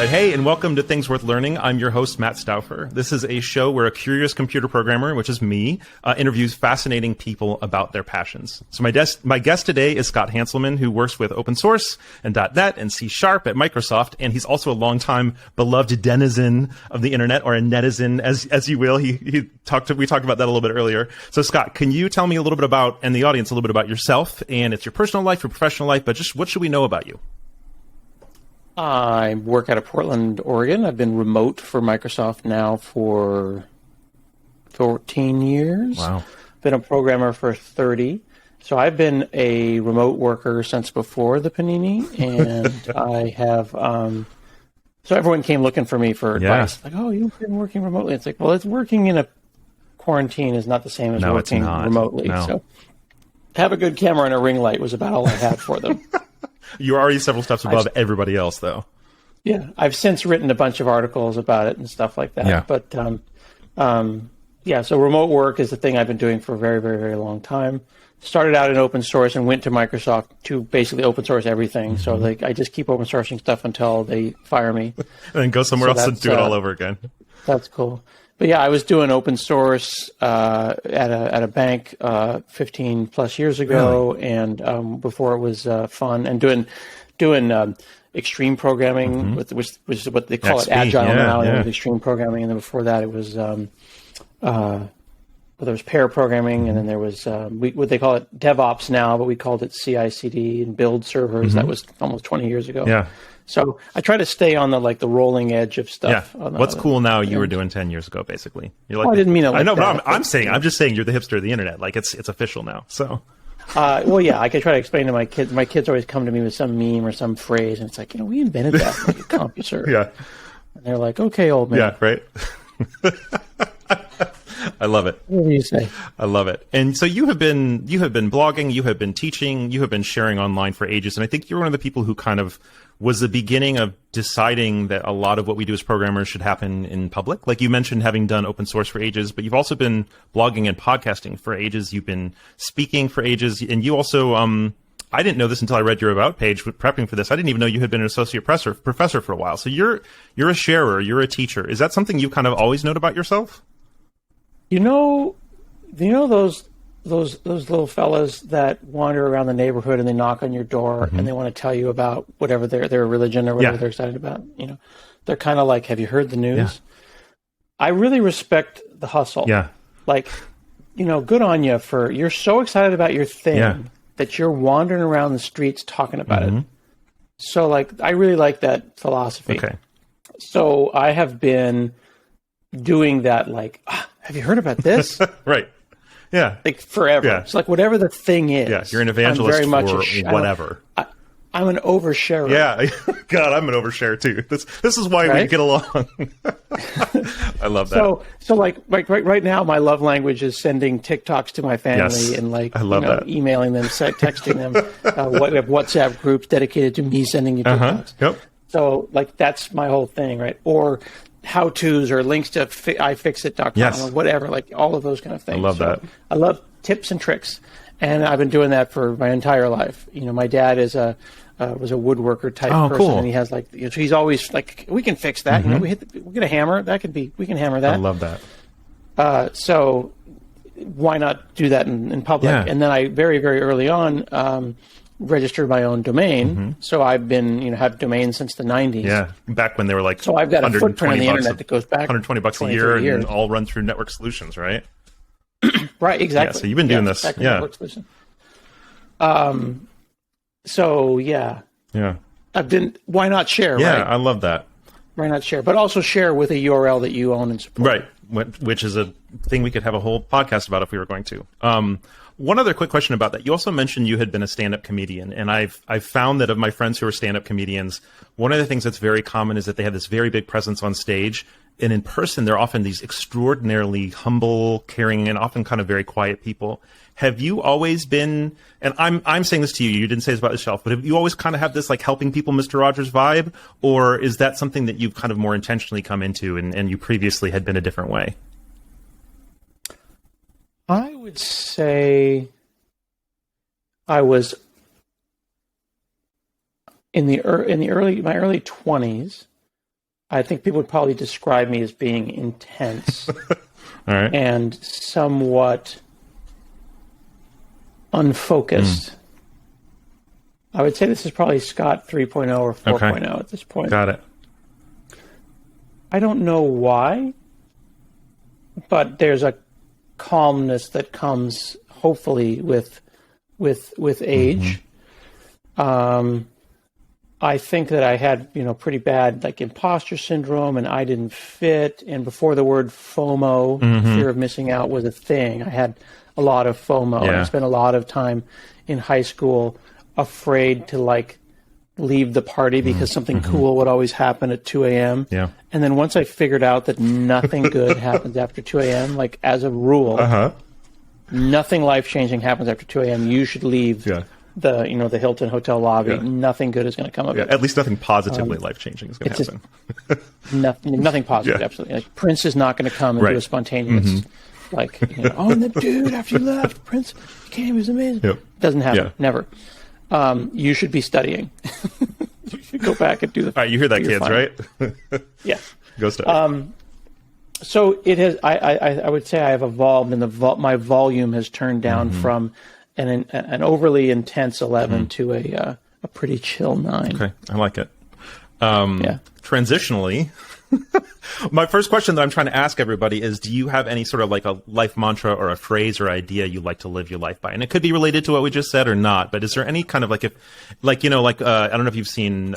right, hey, and welcome to Things Worth Learning. I'm your host, Matt Stauffer. This is a show where a curious computer programmer, which is me, interviews fascinating people about their passions. So my guest today is Scott Hanselman, who works with open source and .NET and C# at Microsoft, and he's also a longtime beloved denizen of the internet, or a netizen, as you will. We talked about that a little bit earlier. So Scott, can you tell me a little bit about, and the audience a little bit about yourself, and it's your personal life, your professional life, but just what should we know about you? I work out of Portland, Oregon. I've been remote for Microsoft now for 14 years. Wow. Been a programmer for 30. So I've been a remote worker since before the Panini, and I have. So everyone came looking for me for advice. Like, oh, you've been working remotely. It's like, well, it's working in a quarantine is not the same as working remotely. No. So have a good camera and a ring light was about all I had for them. You're already several steps above everybody else, though. Yeah, I've since written a bunch of articles about it and stuff like that. Yeah. But so remote work is the thing I've been doing for a very, very, very long time. Started out in open source and went to Microsoft to basically open source everything. Mm-hmm. So I just keep open sourcing stuff until they fire me. And then go somewhere else and do it all over again. That's cool. But yeah, I was doing open source at a bank 15 plus years ago, really? And before it was fun, and doing extreme programming, which is what they call it, agile now, and with extreme programming. And then before that, it was there was pair programming, and then there was what they call it DevOps now, but we called it CI/CD and build servers. That was almost 20 years ago. Yeah. So I try to stay on the rolling edge of stuff. Yeah. What's cool now you were doing 10 years ago, basically. You're like, I didn't mean it like that. I know, but I'm just saying you're the hipster of the internet. Like it's official now. So. Well, yeah, I can try to explain to my kids. My kids always come to me with some meme or some phrase, and it's like, we invented that, like a CompuServe. Yeah. And they're like, okay, old man. Yeah, right. I love it. What do you say? I love it. And so you have been blogging, you have been teaching, you have been sharing online for ages. And I think you're one of the people who kind of was the beginning of deciding that a lot of what we do as programmers should happen in public. Like you mentioned having done open source for ages, but you've also been blogging and podcasting for ages. You've been speaking for ages. And you also, I didn't know this until I read your about page prepping for this. I didn't even know you had been an associate professor for a while. So you're a sharer, you're a teacher. Is that something you kind of always known about yourself? You know those little fellas that wander around the neighborhood and they knock on your door and they want to tell you about whatever their religion or whatever they're excited about. They're kind of like, have you heard the news? Yeah. I really respect the hustle. Yeah. Like, good on you you're so excited about your thing that you're wandering around the streets talking about it. So I really like that philosophy. Okay. So I have been doing that, have you heard about this? Right. Yeah. Forever. Yeah. It's whatever the thing is. Yeah, you're an evangelist for whatever. I'm an oversharer. Yeah. God, I'm an oversharer too. This is why we get along. I love that. So right now, my love language is sending TikToks to my family and I love that. Emailing them, texting them. We have WhatsApp groups dedicated to me sending you TikToks. Yep. So that's my whole thing, right? Or how-tos or links to iFixit.com or whatever, all of those kind of things. I love that. I love tips and tricks, and I've been doing that for my entire life. My dad was a woodworker type person, cool. and he has so he's always we can fix that. We get a hammer. We can hammer that. I love that. So why not do that in public? Yeah. And then I very, very early on registered my own domain. So I've been, have domains since the 90s. Yeah, back when they were so I've got a footprint on the internet that goes back $120 a year and all run through Network Solutions, right? Right, exactly. Yeah, so you've been doing this. Yeah. So yeah. I've been. Why not share? Yeah, right? I love that. Why not share? But also share with a URL that you own and support. Right, which is a thing we could have a whole podcast about if we were going to. One other quick question about that. You also mentioned you had been a stand-up comedian, and I've found that of my friends who are stand-up comedians, one of the things that's very common is that they have this very big presence on stage, and in person they're often these extraordinarily humble, caring, and often kind of very quiet people. Have you always been, and I'm saying this to you, you didn't say this about yourself, but have you always kind of have this helping people Mr. Rogers vibe, or is that something that you've kind of more intentionally come into and you previously had been a different way? I would say I was in my early 20s. I think people would probably describe me as being intense All right. and somewhat unfocused. I would say this is probably Scott 3.0 or 4.0 at this point. Got it. I don't know why, but there's a calmness that comes hopefully with age. I think that I had, pretty bad like imposter syndrome, and I didn't fit. And before the word FOMO, fear of missing out, was a thing, I had a lot of FOMO. Yeah. I spent a lot of time in high school afraid to like leave the party because something cool would always happen at 2 a.m. Yeah. And then once I figured out that nothing good happens after 2 a.m., like as a rule, nothing life-changing happens after 2 a.m., you should leave the Hilton hotel lobby. Yeah. Nothing good is going to come of it. At least nothing positively life-changing is going to happen. Nothing positive, absolutely. Like Prince is not going to come and do a spontaneous, like, and the dude after you left, Prince came, he was amazing. Yep. Doesn't happen, never. You should be studying. You should go back and do the. All right, you hear that, kids, fine. Right? Yeah. Go study. So it has. I would say I have evolved, and my volume has turned down from an overly intense 11 to a pretty chill 9. Okay, I like it. Transitionally, my first question that I'm trying to ask everybody is, do you have any sort of like a life mantra or a phrase or idea you like to live your life by? And it could be related to what we just said or not, but is there any kind of like, I don't know if you've seen,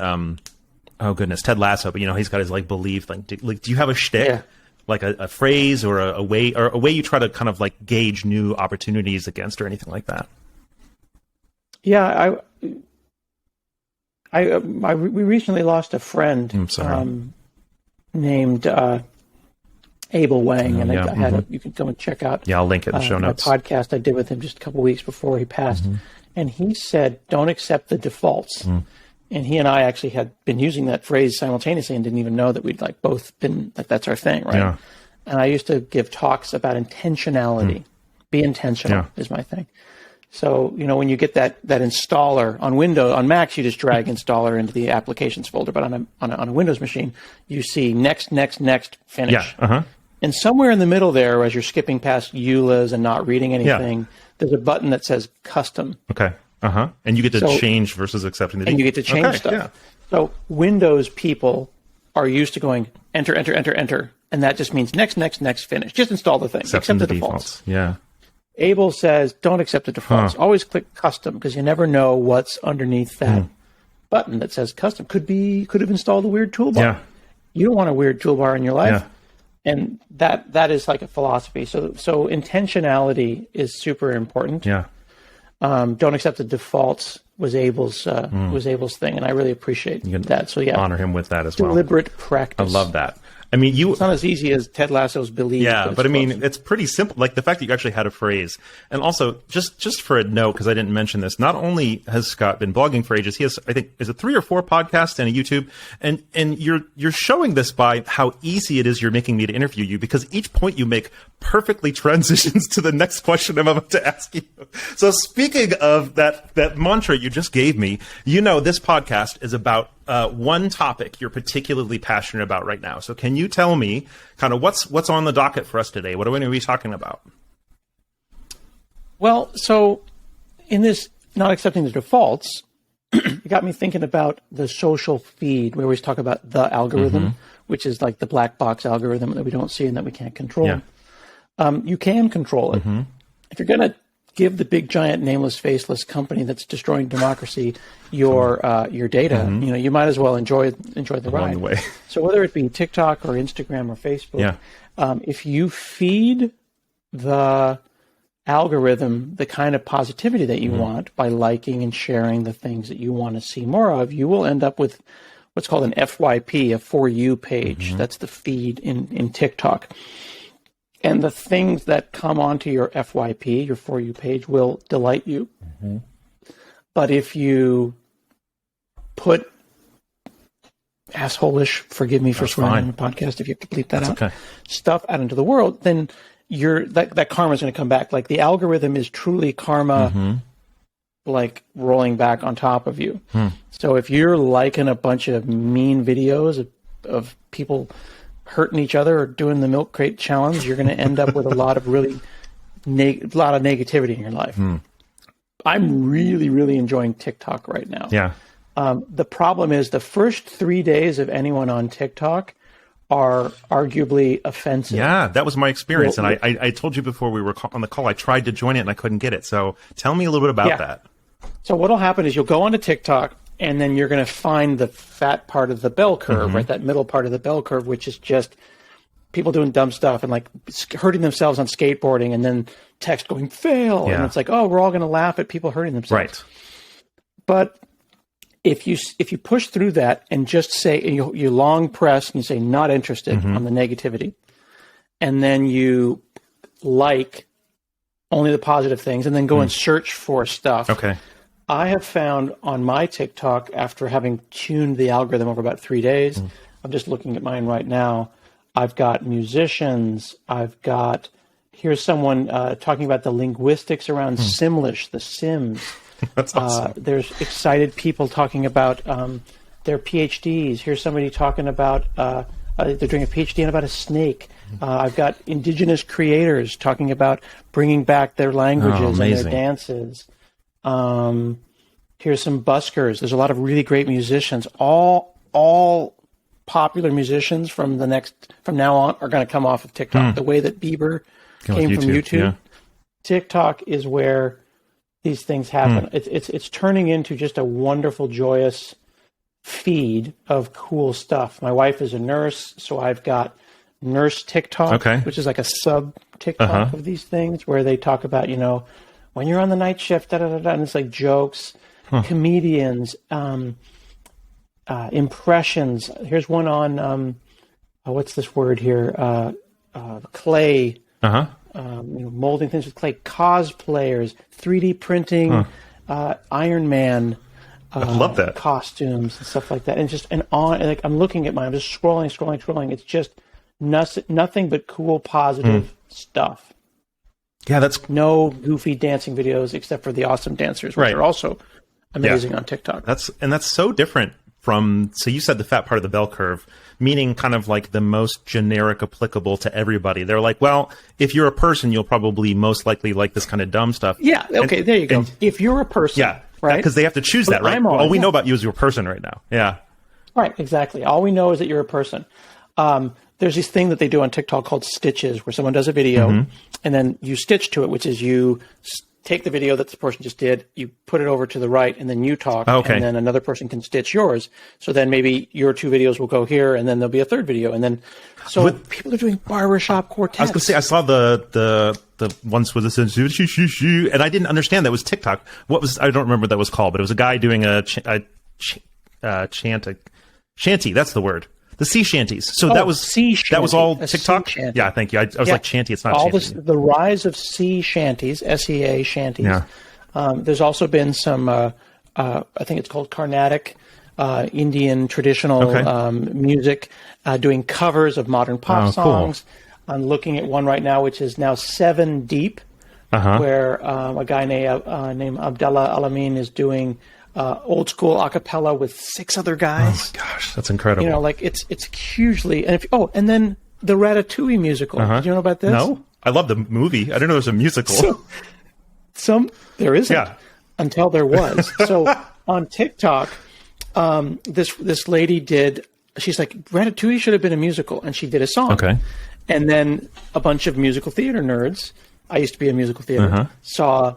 Ted Lasso, but he's got his like belief, do you have a shtick? Yeah. Like a phrase or a way you try to kind of like gauge new opportunities against or anything like that? Yeah, we recently lost a friend named Abel Wang, and I had you can go and check out. Yeah, I'll link it in the show notes. My podcast I did with him just a couple weeks before he passed, and he said, "Don't accept the defaults." And he and I actually had been using that phrase simultaneously and didn't even know that we'd like both been like that's our thing, right? Yeah. And I used to give talks about intentionality. Be intentional is my thing. So, when you get that installer on Windows, on Macs, you just drag installer into the applications folder. But on a Windows machine, you see next, finish. Yeah. And somewhere in the middle there, as you're skipping past EULAs and not reading anything, there's a button that says custom. Okay. And you get to change versus accepting the default. And you get to change stuff. Yeah. So Windows people are used to going enter, and that just means next, finish. Just install the thing. Accept the defaults. Yeah. Abel says, don't accept the defaults. Always click custom, because you never know what's underneath that button that says custom. Could have installed a weird toolbar. Yeah. You don't want a weird toolbar in your life. Yeah. And that is like a philosophy. So intentionality is super important. Yeah. Don't accept the defaults was Abel's thing, and I really appreciate that. So honor him with that as well. Deliberate practice. I love that. I mean, it's not as easy as Ted Lasso's belief. Yeah, but I mean, it's pretty simple. Like the fact that you actually had a phrase, and also just for a note, because I didn't mention this. Not only has Scott been blogging for ages, he has, I think, is it 3 or 4 podcasts and a YouTube, and you're showing this by how easy it is you're making me to interview you, because each point you make perfectly transitions to the next question I'm about to ask you. So speaking of that mantra you just gave me, this podcast is about one topic you're particularly passionate about right now. So can you tell me kind of what's on the docket for us today? What are we going to be talking about? Well, so in this not accepting the defaults, it got me thinking about the social feed. We always talk about the algorithm, which is like the black box algorithm that we don't see and that we can't control. Yeah. You can control it. If you're going to give the big, giant, nameless, faceless company that's destroying democracy your data, you might as well enjoy the ride. The way. So whether it be TikTok or Instagram or Facebook, if you feed the algorithm the kind of positivity that you want by liking and sharing the things that you want to see more of, you will end up with what's called an FYP, a For You page. That's the feed in TikTok. And the things that come onto your FYP, your For You page, will delight you. But if you put asshole-ish, forgive me for swearing on the podcast if you have to bleep that out, stuff out into the world, then that karma is going to come back. Like the algorithm is truly karma, like rolling back on top of you. So if you're liking a bunch of mean videos of people hurting each other or doing the milk crate challenge, you're going to end up with a lot of negativity in your life. I'm really, really enjoying TikTok right now. Yeah. The problem is the first 3 days of anyone on TikTok are arguably offensive. Yeah, that was my experience. And I told you before we were on the call, I tried to join it and I couldn't get it. So tell me a little bit about that. So what'll happen is you'll go onto TikTok and then you're going to find the fat part of the bell curve, right? That middle part of the bell curve, which is just people doing dumb stuff and like hurting themselves on skateboarding and then text going fail. Yeah. And it's like, oh, we're all going to laugh at people hurting themselves. Right. But if you push through that and just say, you long press and you say not interested on the negativity, and then you like only the positive things and then go and search for stuff. Okay. I have found on my TikTok, after having tuned the algorithm over about 3 days, I'm just looking at mine right now. I've got musicians. Here's someone talking about the linguistics around Simlish, the Sims. That's awesome. There's excited people talking about their PhDs. Here's somebody talking about they're doing a PhD about a snake. I've got indigenous creators talking about bringing back their languages and their dances. Here's some buskers. There's a lot of really great musicians. All popular musicians from now on are going to come off of TikTok. The way that Bieber came from YouTube. Yeah. TikTok is where these things happen. It's turning into just a wonderful, joyous feed of cool stuff. My wife is a nurse, so I've got nurse TikTok, which is like a sub TikTok of these things where they talk about, when you're on the night shift, and it's like jokes, comedians, impressions. Here's one on what's this word here? Clay. Molding things with clay, cosplayers, 3D printing, Iron Man. I love that. Costumes and stuff like that, and I'm looking at mine. I'm just scrolling. It's just nothing but cool, positive stuff. Yeah, that's no goofy dancing videos except for the awesome dancers, which are also amazing on TikTok. That's so different from. So you said the fat part of the bell curve, meaning kind of like the most generic, applicable to everybody. They're like, well, if you're a person, you'll probably most likely like this kind of dumb stuff. Yeah. Okay. There you go. If you're a person. Right. Because they have to choose that, right? All we know about you is you're a person right now. Yeah. Right. Exactly. All we know is that you're a person. There's this thing that they do on TikTok called stitches, where someone does a video and then you stitch to it, which is you take the video that the person just did, you put it over to the right, and then you talk, and then another person can stitch yours. So then maybe your two videos will go here, and then there'll be a third video, and then people are doing barbershop quartets. I was going to say I saw the ones with the and I didn't understand that was TikTok. I don't remember what that was called, but it was a guy doing a shanty. That's the word. The sea shanties. So that was all TikTok. Yeah, thank you. I was like shanty. It's not all shanty. The rise of sea shanties, SEA shanties. Yeah. There's also been some. I think it's called Carnatic, Indian traditional music, doing covers of modern pop songs. Cool. I'm looking at one right now, which is now 7 Deep, where a guy named Abdallah Alamin is doing. Old school a cappella with 6 other guys. Oh my gosh, that's incredible. It's hugely. And and then the Ratatouille musical. Did you know about this? No, I love the movie. I didn't know there was a musical. There isn't until there was. So on TikTok, this lady did. She's like, Ratatouille should have been a musical, and she did a song. Okay. And then a bunch of musical theater nerds. I used to be in musical theater. Saw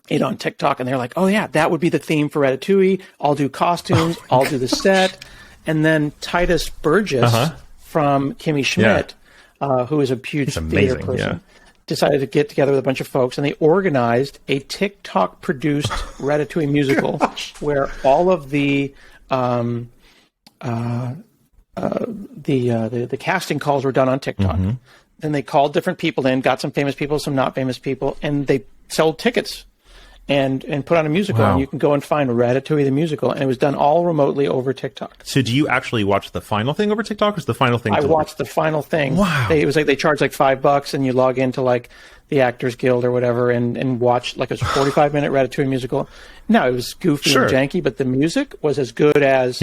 it on TikTok, and they're like, oh yeah, that would be the theme for Ratatouille. I'll do costumes, I'll do the set. And then Titus Burgess from Kimmy Schmidt, who is a huge theater person, decided to get together with a bunch of folks, and they organized a TikTok-produced Ratatouille musical where all of the casting calls were done on TikTok. Then they called different people in, got some famous people, some not famous people, and they sold tickets. And put on a musical, and you can go and find Ratatouille the musical, and it was done all remotely over TikTok. So, do you actually watch the final thing over TikTok, or is the final thing? I watched the final thing. Wow! It was like they charged like $5, and you log into like the Actors Guild or whatever, and watch like a 45-minute Ratatouille musical. No, it was goofy and janky, but the music was as good as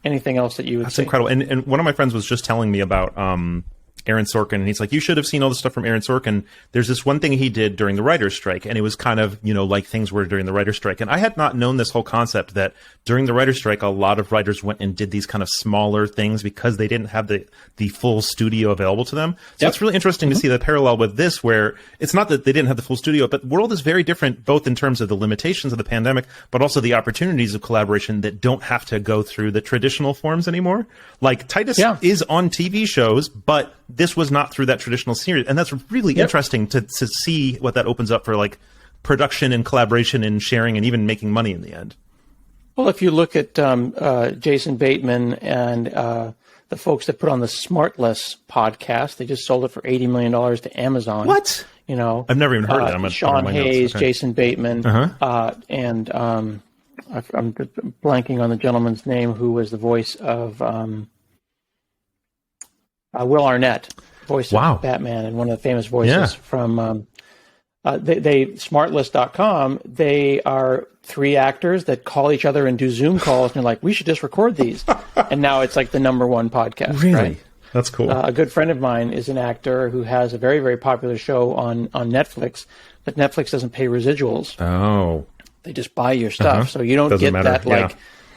anything else that you would That's see. incredible. And one of my friends was just telling me about Aaron Sorkin, and he's like, you should have seen all the stuff from Aaron Sorkin. There's this one thing he did during the writer's strike, and it was kind of, like things were during the writer's strike. And I had not known this whole concept that during the writer's strike, a lot of writers went and did these kind of smaller things because they didn't have the full studio available to them. So it's really interesting to see the parallel with this, where it's not that they didn't have the full studio, but the world is very different, both in terms of the limitations of the pandemic, but also the opportunities of collaboration that don't have to go through the traditional forms anymore. Like Titus is on TV shows, but this was not through that traditional series. And that's really interesting to see what that opens up for, like, production and collaboration and sharing and even making money in the end. Well, if you look at Jason Bateman and the folks that put on the Smartless podcast, they just sold it for $80 million to Amazon. What? I've never even heard of that. Sean Hayes, Jason Bateman, and I'm blanking on the gentleman's name who was the voice of Will Arnett, voice of Batman, and one of the famous voices from Smartless.com. They are 3 actors that call each other and do Zoom calls, and they're like, we should just record these. And now it's like the #1 podcast. Really? Right? That's cool. A good friend of mine is an actor who has a very, very popular show on Netflix, but Netflix doesn't pay residuals. Oh. They just buy your stuff. So you don't get that,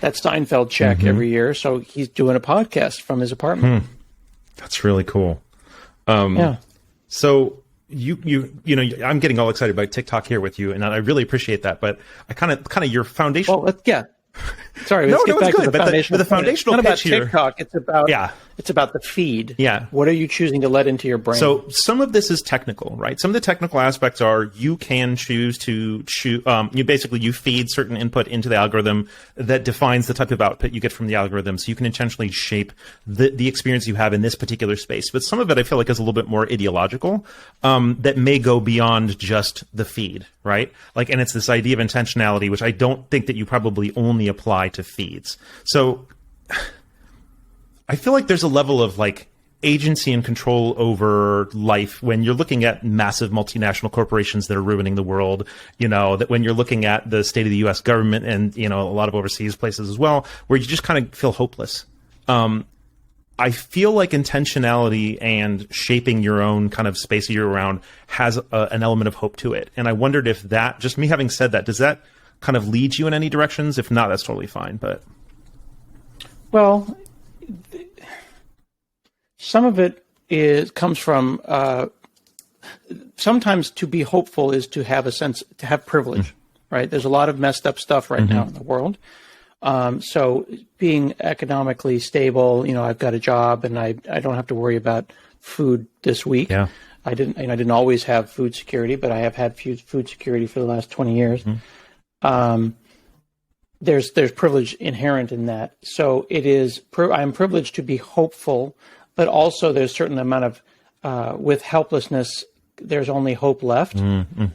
that Seinfeld check every year. So he's doing a podcast from his apartment. That's really cool. So you I'm getting all excited about TikTok here with you, and I really appreciate that. But I kind of your foundation. Well, Sorry, let's get back to the foundational pitch here. It's not about TikTok. It's about the feed. Yeah. What are you choosing to let into your brain? So some of this is technical, right? Some of the technical aspects are you can choose to you feed certain input into the algorithm that defines the type of output you get from the algorithm. So you can intentionally shape the experience you have in this particular space. But some of it I feel like is a little bit more ideological, that may go beyond just the feed, right? Like, and it's this idea of intentionality, which I don't think that you probably only apply to feeds. So I feel like there's a level of, like, agency and control over life when you're looking at massive multinational corporations that are ruining the world, that when you're looking at the state of the U.S. government and, a lot of overseas places as well, where you just kind of feel hopeless. I feel like intentionality and shaping your own kind of space you're around has an element of hope to it. And I wondered if that, just me having said that, does that kind of lead you in any directions? If not, that's totally fine. But well, some of it comes from sometimes to be hopeful is to have to have privilege, right? There's a lot of messed up stuff right now in the world. So being economically stable, I've got a job and I don't have to worry about food this week. Yeah. I didn't always have food security, but I have had food security for the last 20 years. There's privilege inherent in that. So I'm privileged to be hopeful, but also there's a certain amount of, with helplessness, there's only hope left,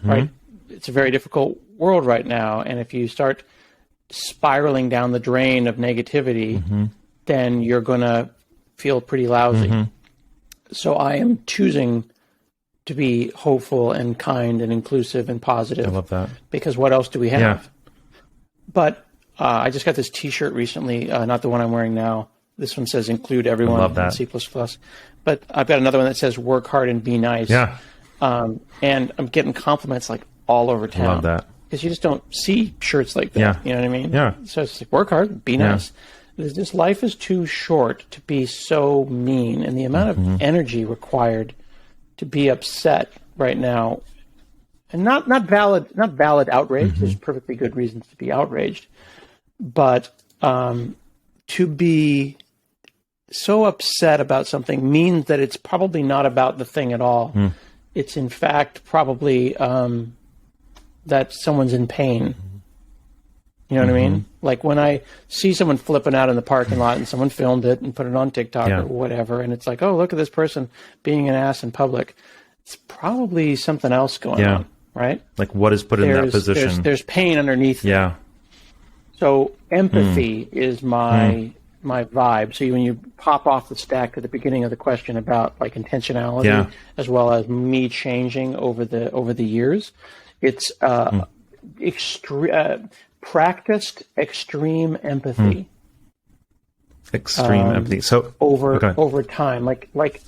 right? It's a very difficult world right now. And if you start spiraling down the drain of negativity, then you're going to feel pretty lousy. So I am choosing to be hopeful and kind and inclusive and positive. I love that. Because what else do we have? Yeah. But I just got this T-shirt recently, not the one I'm wearing now. This one says "Include everyone" in C++. But I've got another one that says "Work hard and be nice." Yeah. And I'm getting compliments like all over town. I love that. Because you just don't see shirts like that. Yeah. You know what I mean? Yeah. So it's like, work hard, be nice. This life is too short to be so mean, and the amount of energy required to be upset right now, and not valid outrage. There's perfectly good reasons to be outraged, but to be so upset about something means that it's probably not about the thing at all. It's in fact probably that someone's in pain. You know what I mean? Like when I see someone flipping out in the parking lot and someone filmed it and put it on TikTok or whatever, and it's like, oh, look at this person being an ass in public. It's probably something else going on, right? Like what is put in that position? There's pain underneath. Yeah. So empathy is my vibe. So when you pop off the stack at the beginning of the question about like intentionality, as well as me changing over the years, it's practiced extreme empathy. Extreme empathy. So over time, like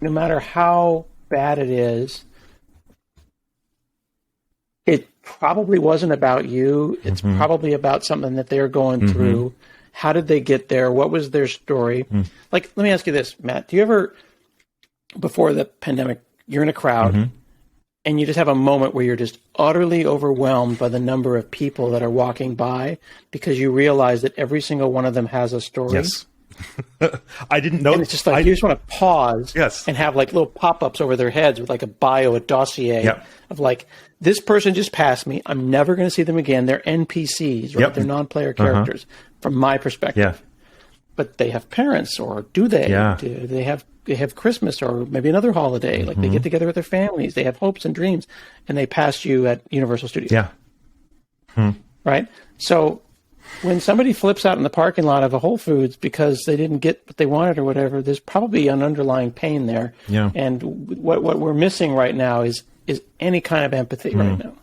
no matter how bad it is, it probably wasn't about you. It's probably about something that they're going through. How did they get there? What was their story? Like, let me ask you this, Matt. Do you ever, before the pandemic, you're in a crowd and you just have a moment where you're just utterly overwhelmed by the number of people that are walking by because you realize that every single one of them has a story? Yes. I didn't know. And it's just like you just want to pause and have like little pop-ups over their heads with like a bio, a dossier of like, this person just passed me. I'm never going to see them again. They're NPCs, right? They're non-player characters from my perspective. But they have parents, or do they? Do they have Christmas or maybe another holiday? Like they get together with their families. They have hopes and dreams, and they pass you at Universal Studios. Right? So when somebody flips out in the parking lot of a Whole Foods because they didn't get what they wanted or whatever, there's probably an underlying pain there. And what we're missing right now is any kind of empathy right now.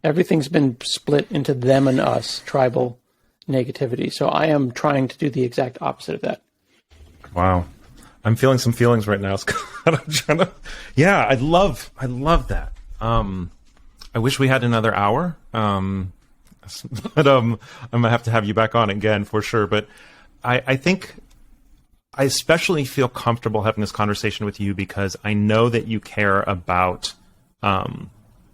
Everything's been split into them and us, tribal negativity. So I am trying to do the exact opposite of that. Wow. I'm feeling some feelings right now. I'm trying to, I love that. I wish we had another hour. But I'm gonna have to have you back on again for sure. But I think I especially feel comfortable having this conversation with you because I know that you care about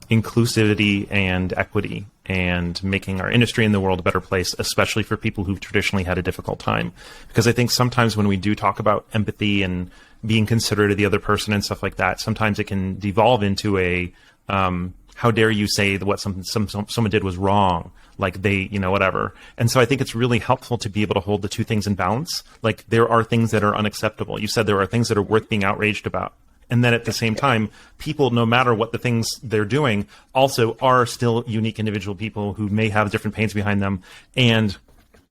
inclusivity and equity and making our industry and the world a better place, especially for people who've traditionally had a difficult time. Because I think sometimes when we do talk about empathy and being considerate of the other person and stuff like that, sometimes it can devolve into a how dare you say that what someone did was wrong, like they, whatever. And so I think it's really helpful to be able to hold the two things in balance. Like there are things that are unacceptable. You said there are things that are worth being outraged about. And then at the same time, people, no matter what the things they're doing, also are still unique individual people who may have different pains behind them. And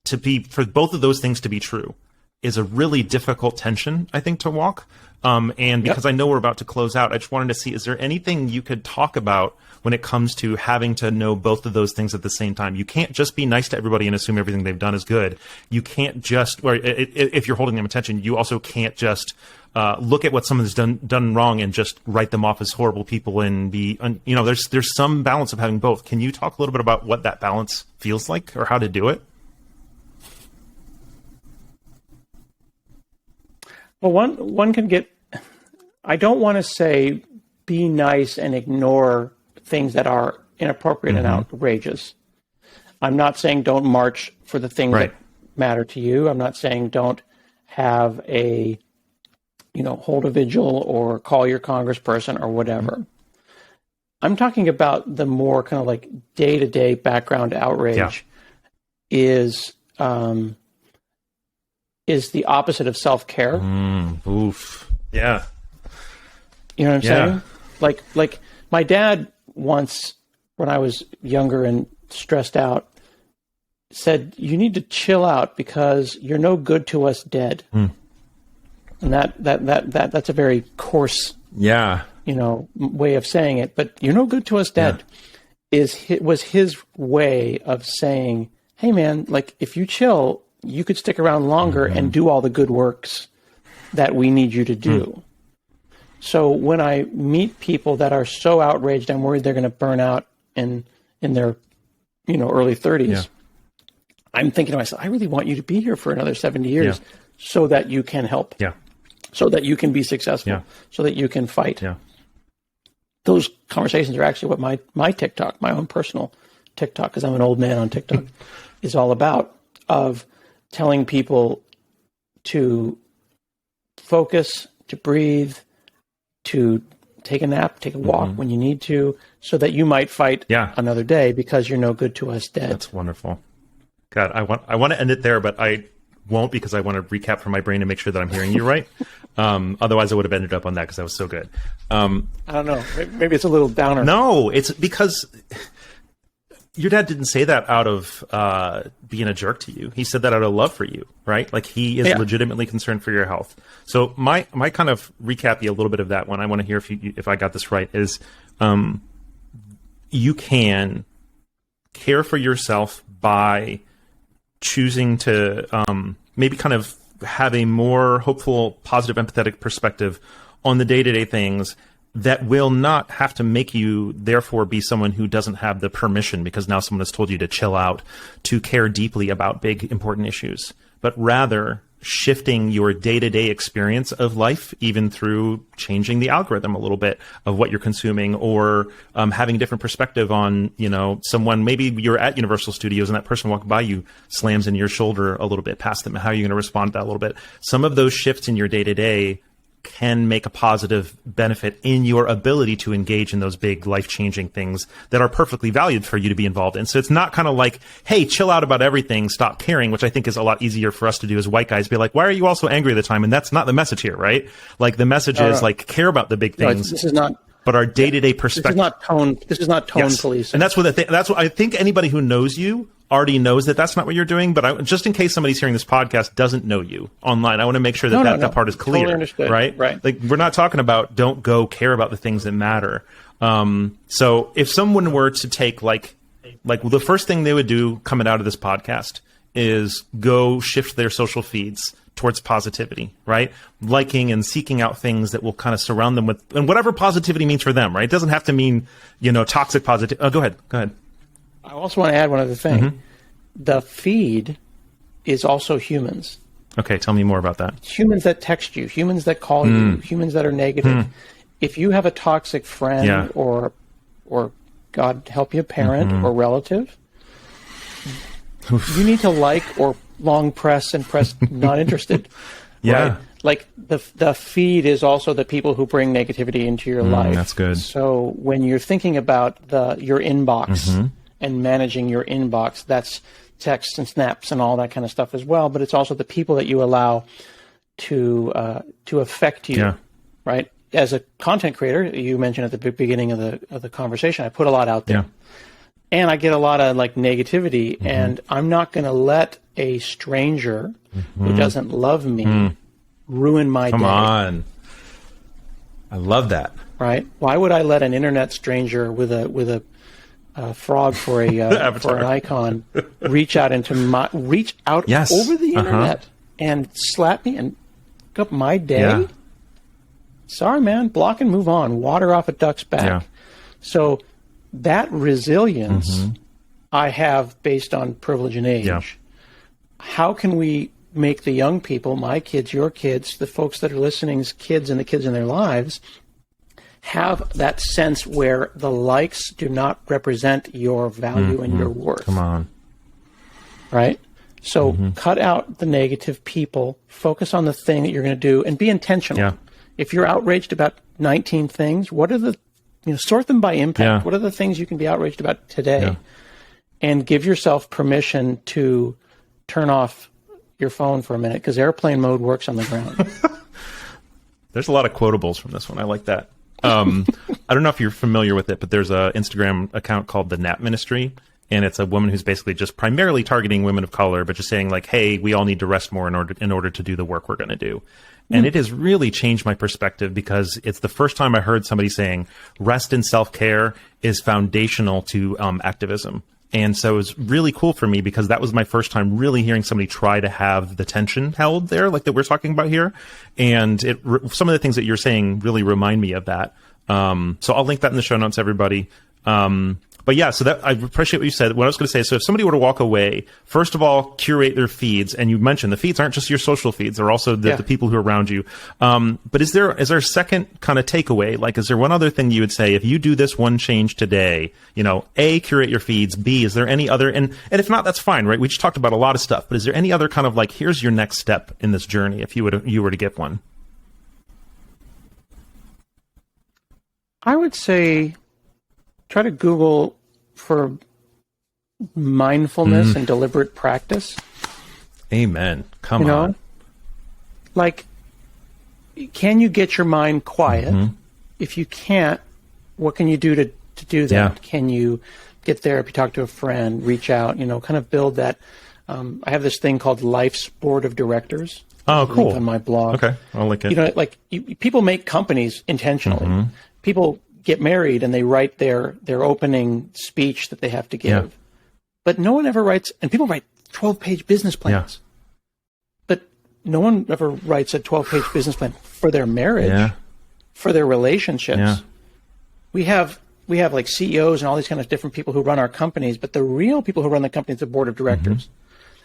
for both of those things to be true is a really difficult tension, I think, to walk. And because I know we're about to close out, I just wanted to see, is there anything you could talk about when it comes to having to know both of those things at the same time? You can't just be nice to everybody and assume everything they've done is good. You can't just, if you're holding them attention, you also can't just look at what someone's done wrong and just write them off as horrible people and be, there's some balance of having both. Can you talk a little bit about what that balance feels like or how to do it? Well, one can get, I don't want to say be nice and ignore things that are inappropriate and outrageous. I'm not saying don't march for the things that matter to you. I'm not saying don't have a, hold a vigil or call your congressperson or whatever. I'm talking about the more kind of like day-to-day background outrage is the opposite of self-care. Oof. Yeah. You know what I'm saying? Like my dad once, when I was younger and stressed out, said, you need to chill out because you're no good to us dead. And that's a very coarse, way of saying it, but you're no good to us dead was his way of saying, hey man, like if you chill, you could stick around longer and do all the good works that we need you to do. So when I meet people that are so outraged, I'm worried they're going to burn out in their, early 30s. I'm thinking to myself, I really want you to be here for another 70 years so that you can help, so that you can be successful, so that you can fight. Those conversations are actually what my TikTok, my own personal TikTok, because I'm an old man on TikTok, is all about, of telling people to focus, to breathe, to take a nap, take a walk when you need to, so that you might fight another day because you're no good to us dead. That's wonderful. God, I want to end it there, but I won't because I want to recap for my brain to make sure that I'm hearing you right. Otherwise, I would have ended up on that because that was so good. I don't know. Maybe it's a little downer. No, it's because your dad didn't say that out of being a jerk to you. He said that out of love for you, right? Like he is legitimately concerned for your health. So my kind of recap you a little bit of that one. I want to hear if I got this right. Is you can care for yourself by choosing to maybe kind of have a more hopeful, positive, empathetic perspective on the day-to-day things that will not have to make you, therefore, be someone who doesn't have the permission because now someone has told you to chill out, to care deeply about big, important issues, but rather shifting your day-to-day experience of life, even through changing the algorithm a little bit of what you're consuming, or having a different perspective on, someone, maybe you're at Universal Studios and that person walking by you slams in your shoulder a little bit past them. How are you going to respond to that a little bit? Some of those shifts in your day-to-day can make a positive benefit in your ability to engage in those big life-changing things that are perfectly valued for you to be involved in. So it's not kind of like, hey, chill out about everything, stop caring, which I think is a lot easier for us to do as white guys. Be like, why are you all so angry at the time? And that's not the message here, right? Like the message is like, care about the big things. This is not. But our day-to-day perspective. This is not tone policing. And that's what I think anybody who knows you already knows that that's not what you're doing. But just in case somebody's hearing this podcast doesn't know you online, I want to make sure that that part is clear. Totally understood. Right? Like we're not talking about don't go care about the things that matter. So if someone were to take like the first thing they would do coming out of this podcast is go shift their social feeds towards positivity, right? Liking and seeking out things that will kind of surround them with, and whatever positivity means for them, right? It doesn't have to mean, toxic positivity. Oh, go ahead. I also want to add one other thing. Mm-hmm. The feed is also humans. Okay, tell me more about that. Humans that text you, humans that call you, humans that are negative. If you have a toxic friend or God help you, parent or relative, you need to like or long press and press not interested. Right? Like the feed is also the people who bring negativity into your life. That's good. So when you're thinking about your inbox and managing your inbox, that's texts and snaps and all that kind of stuff as well. But it's also the people that you allow to affect you, right? As a content creator, you mentioned at the beginning of the conversation, I put a lot out there. And I get a lot of negativity, and I'm not going to let a stranger who doesn't love me ruin my day. Come on. I love that. Right? Why would I let an internet stranger with a frog for for an icon reach out over the internet and slap me and pick up my day? Yeah. Sorry, man. Block and move on. Water off a duck's back. Yeah. So that resilience I have based on privilege and age. Yeah. How can we make the young people, my kids, your kids, the folks that are listening's kids and the kids in their lives, have that sense where the likes do not represent your value and your worth? Come on. Right? So cut out the negative people, focus on the thing that you're going to do, and be intentional. Yeah. If you're outraged about 19 things, what are the sort them by impact. Yeah. What are the things you can be outraged about today? Yeah. And give yourself permission to turn off your phone for a minute, because airplane mode works on the ground. There's a lot of quotables from this one. I like that. I don't know if you're familiar with it, but there's an Instagram account called the Nap Ministry, and it's a woman who's basically just primarily targeting women of color, but just saying hey, we all need to rest more in order to do the work we're going to do. And it has really changed my perspective, because it's the first time I heard somebody saying rest and self-care is foundational to activism. And so it was really cool for me, because that was my first time really hearing somebody try to have the tension held there, like that we're talking about here. And some of the things that you're saying really remind me of that. So I'll link that in the show notes, everybody. But yeah, so that I appreciate what you said. What I was going to say, so if somebody were to walk away, first of all, curate their feeds. And you mentioned the feeds aren't just your social feeds; they're also the people who are around you. But is there a second kind of takeaway? Like, is there one other thing you would say if you do this one change today? A, curate your feeds. B, is there any other? And if not, that's fine, right? We just talked about a lot of stuff. But is there any other kind of here's your next step in this journey if you were to give one? I would say try to Google for mindfulness and deliberate practice. Amen. Come on. Can you get your mind quiet? If you can't, what can you do to do that? Yeah. Can you get therapy, talk to a friend, reach out, kind of build that. I have this thing called Life's Board of Directors. Oh, cool. On my blog. Okay. I'll link it. People make companies intentionally. People get married and they write their opening speech that they have to give. But no one ever writes, and people write 12-page business plans. no one ever writes a 12-page business plan for their marriage, for their relationships. Yeah. We have like CEOs and all these kind of different people who run our companies, but the real people who run the company is the board of directors.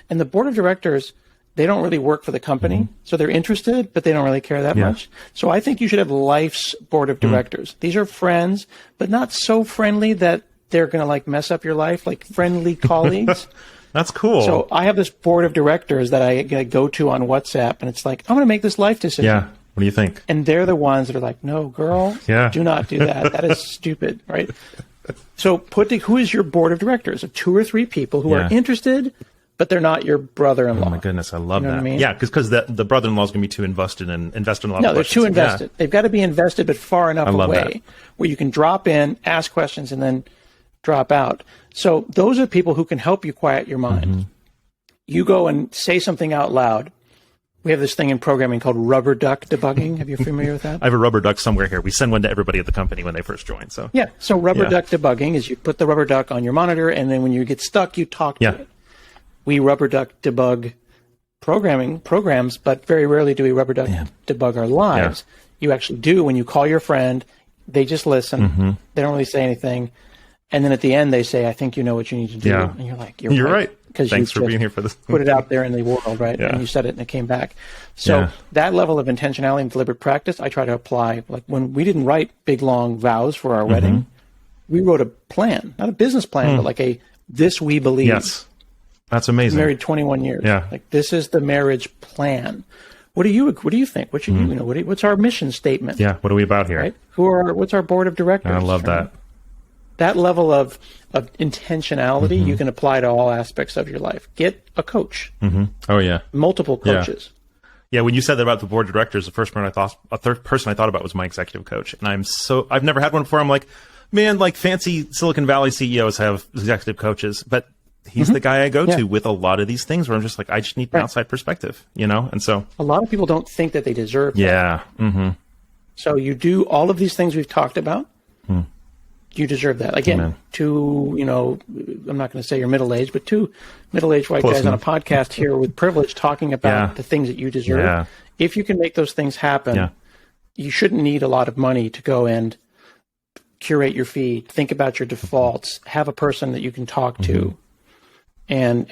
And the board of directors, they don't really work for the company. So they're interested, but they don't really care that much. So I think you should have life's board of directors. These are friends, but not so friendly that they're going to like mess up your life, like friendly colleagues. That's cool. So I have this board of directors that I go to on WhatsApp, and it's like, I'm going to make this life decision. Yeah. What do you think? And they're the ones that are like, no, girl, do not do that. That is stupid, right? So who is your board of directors of 2 or 3 people who are interested, but they're not your brother-in-law. Oh my goodness, I love that. What I mean? Yeah, because the brother-in-law is going to be too invested in a lot of questions. No, they're too invested. They've got to be invested, but far enough away where you can drop in, ask questions, and then drop out. So those are people who can help you quiet your mind. You go and say something out loud. We have this thing in programming called rubber duck debugging. Have you familiar with that? I have a rubber duck somewhere here. We send one to everybody at the company when they first join. So so rubber duck debugging is you put the rubber duck on your monitor, and then when you get stuck, you talk to it. We rubber duck debug programs, but very rarely do we rubber duck debug our lives. You actually do when you call your friend. They just listen. They don't really say anything. And then at the end, they say, I think you know what you need to do. And you're like, you're right. Because thanks for being here for this. Put it out there in the world, right? And you said it and it came back. So that level of intentionality and deliberate practice, I try to apply. Like when we didn't write big, long vows for our wedding, we wrote a plan, not a business plan, but like this we believe. Yes. That's amazing. Married 21 years. Yeah. Like this is the marriage plan. What do you think? What should you know? What's our mission statement? Yeah. What are we about here? Right? What's our board of directors? I love that. That level of intentionality you can apply to all aspects of your life. Get a coach. Oh yeah. Multiple coaches. Yeah. When you said that about the board of directors, the first person I thought about was my executive coach, and I've never had one before. I'm like, man, like fancy Silicon Valley CEOs have executive coaches, but he's the guy I go to with a lot of these things where I'm just like, I just need an outside perspective, And so a lot of people don't think that they deserve that. So you do all of these things we've talked about. You deserve that. Again, I'm not going to say you're middle-aged, but 2 middle-aged white guys on a podcast here with privilege talking about the things that you deserve. If you can make those things happen, you shouldn't need a lot of money to go and curate your feed, think about your defaults, have a person that you can talk to, and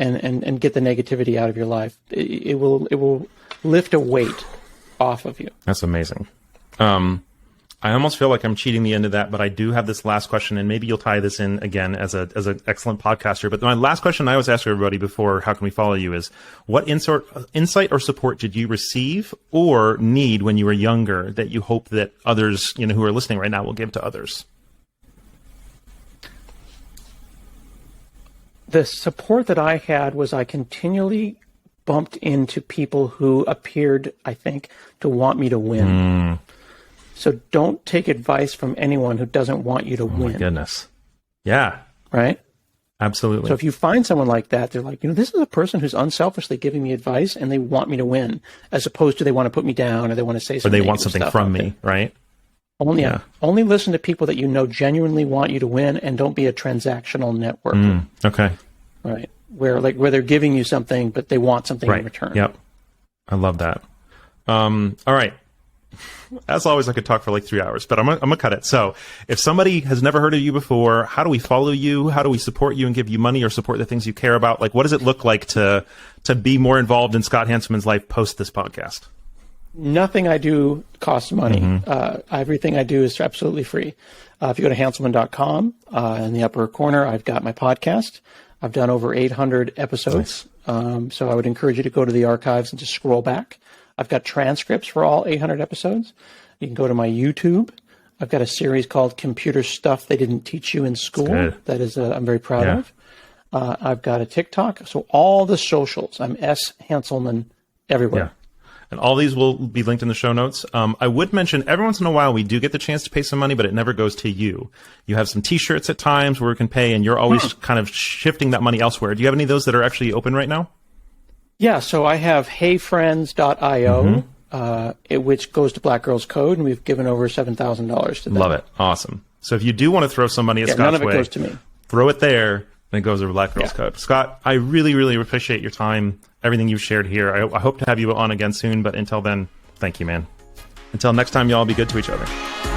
get the negativity out of your life. It will lift a weight off of you. That's amazing. I almost feel like I'm cheating the end of that, but I do have this last question, and maybe you'll tie this in again as an excellent podcaster. But my last question I always ask everybody before, how can we follow you, is what insight or support did you receive or need when you were younger that you hope that others, who are listening right now will give to others? The support that I had was I continually bumped into people who appeared, I think, to want me to win. So don't take advice from anyone who doesn't want you to win. Oh my goodness. Yeah. Right? Absolutely. So if you find someone like that, they're like, this is a person who's unselfishly giving me advice and they want me to win, as opposed to they want to put me down or they want to say something. Or they want something from me, right? Only listen to people that genuinely want you to win, and don't be a transactional networker. Okay. Right. Where they're giving you something, but they want something in return. Yep. I love that. All right. As always, I could talk for like 3 hours, but I'm gonna cut it. So if somebody has never heard of you before, how do we follow you? How do we support you and give you money or support the things you care about? Like, what does it look like to be more involved in Scott Hanselman's life post this podcast? Nothing I do costs money. Everything I do is absolutely free. If you go to hanselman.com, in the upper corner, I've got my podcast. I've done over 800 episodes. Nice. So I would encourage you to go to the archives and just scroll back. I've got transcripts for all 800 episodes. You can go to my YouTube. I've got a series called Computer Stuff They Didn't Teach You in School. That is, I'm very proud of. I've got a TikTok. So all the socials, I'm S. Hanselman everywhere. Yeah. And all these will be linked in the show notes. I would mention every once in a while we do get the chance to pay some money, but it never goes to you. You have some T-shirts at times where we can pay, and you're always kind of shifting that money elsewhere. Do you have any of those that are actually open right now? Yeah, so I have heyfriends.io, which goes to Black Girls Code, and we've given over $7,000 to them. Love it. Awesome. So if you do want to throw some money at Scott's none of it way, goes to me. Throw it there. and it goes over Black Girls Code. Scott, I really, really appreciate your time, everything you've shared here. I hope to have you on again soon, but until then, thank you, man. Until next time, y'all, be good to each other.